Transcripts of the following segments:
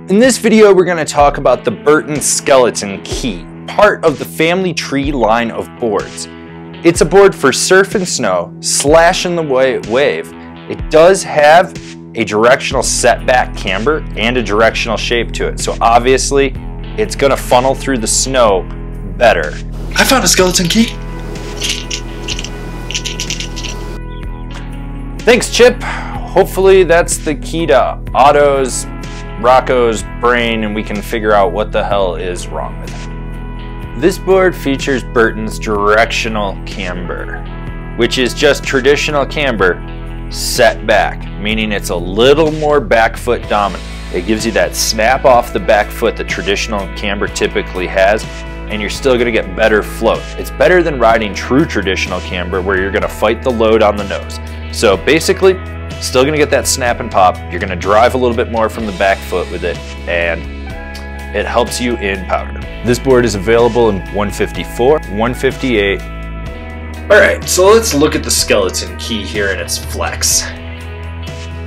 In this video, we're going to talk about the Burton Skeleton Key, part of the family tree line of boards. It's a board for surf and snow, slash in the wave. It does have a directional setback camber and a directional shape to it, so obviously it's going to funnel through the snow better. I found a skeleton key. Thanks, Chip. Hopefully that's the key to Otto's, Rocco's brain and we can figure out what the hell is wrong with it. This board features Burton's directional camber, which is just traditional camber set back, meaning it's a little more back foot dominant. It gives you that snap off the back foot that traditional camber typically has, and you're still going to get better float. It's better than riding true traditional camber where you're going to fight the load on the nose. So basically, still going to get that snap and pop. You're going to drive a little bit more from the back foot with it, and it helps you in powder. This board is available in 154, 158. Alright, so let's look at the skeleton key here and its flex.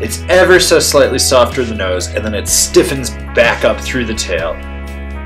It's ever so slightly softer in the nose, and then it stiffens back up through the tail.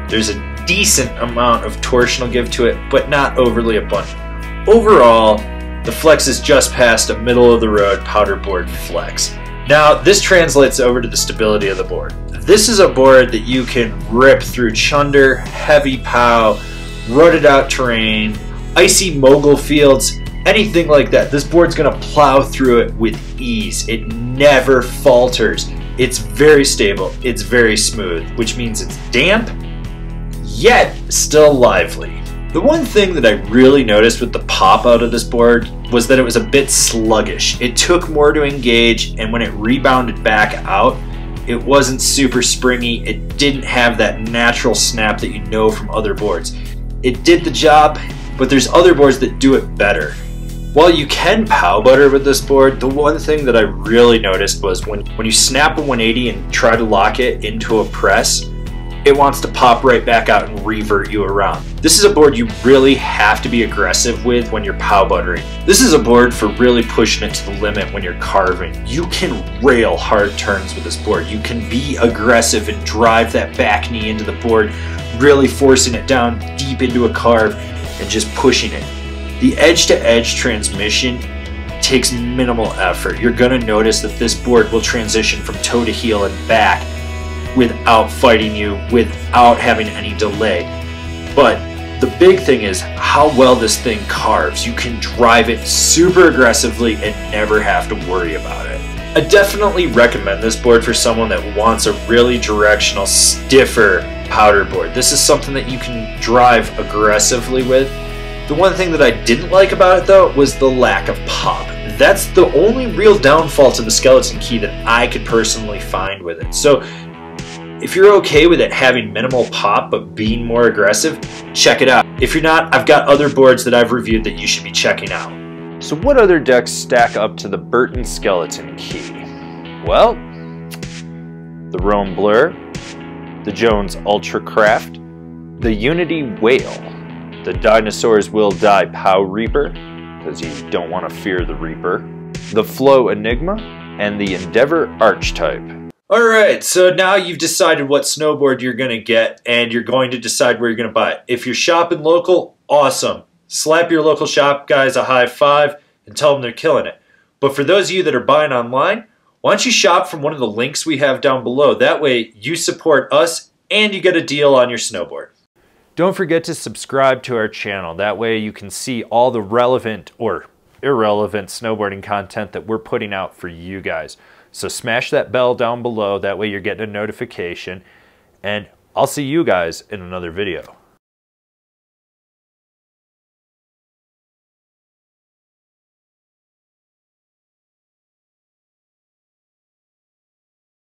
There's a decent amount of torsional give to it, but not overly abundant. Overall, the flex is just past a middle of the road powder board flex. Now, this translates over to the stability of the board. This is a board that you can rip through chunder, heavy pow, rutted out terrain, icy mogul fields, anything like that. This board's gonna plow through it with ease. It never falters. It's very stable, it's very smooth, which means it's damp, yet still lively. The one thing that I really noticed with the pop out of this board was that it was a bit sluggish. It took more to engage, and when it rebounded back out, it wasn't super springy. It didn't have that natural snap that you know from other boards. It did the job, but there's other boards that do it better. While you can pow butter with this board, the one thing that I really noticed was when you snap a 180 and try to lock it into a press, it wants to pop right back out and revert you around. This is a board you really have to be aggressive with when you're pow buttering. This is a board for really pushing it to the limit when you're carving. You can rail hard turns with this board. You can be aggressive and drive that back knee into the board, really forcing it down deep into a carve and just pushing it. The edge-to-edge transmission takes minimal effort. You're gonna notice that this board will transition from toe to heel and back without fighting you, without having any delay. But the big thing is how well this thing carves. You can drive it super aggressively and never have to worry about it. I definitely recommend this board for someone that wants a really directional, stiffer powder board. This is something that you can drive aggressively with. The one thing that I didn't like about it though was the lack of pop. That's the only real downfall to the skeleton key that I could personally find with it. So if you're okay with it having minimal pop but being more aggressive, check it out. If you're not, I've got other boards that I've reviewed that you should be checking out. So what other decks stack up to the Burton Skeleton Key? Well, the Rome Blur, the Jones Ultracraft, the Unity Whale, the Dinosaurs Will Die Pow Reaper, because you don't want to fear the Reaper, the Flow Enigma, and the Endeavor Archetype. Alright, so now you've decided what snowboard you're going to get, and you're going to decide where you're going to buy it. If you're shopping local, awesome. Slap your local shop guys a high five and tell them they're killing it. But for those of you that are buying online, why don't you shop from one of the links we have down below? That way you support us and you get a deal on your snowboard. Don't forget to subscribe to our channel. That way you can see all the relevant or irrelevant snowboarding content that we're putting out for you guys. So smash that bell down below, that way you're getting a notification, and I'll see you guys in another video.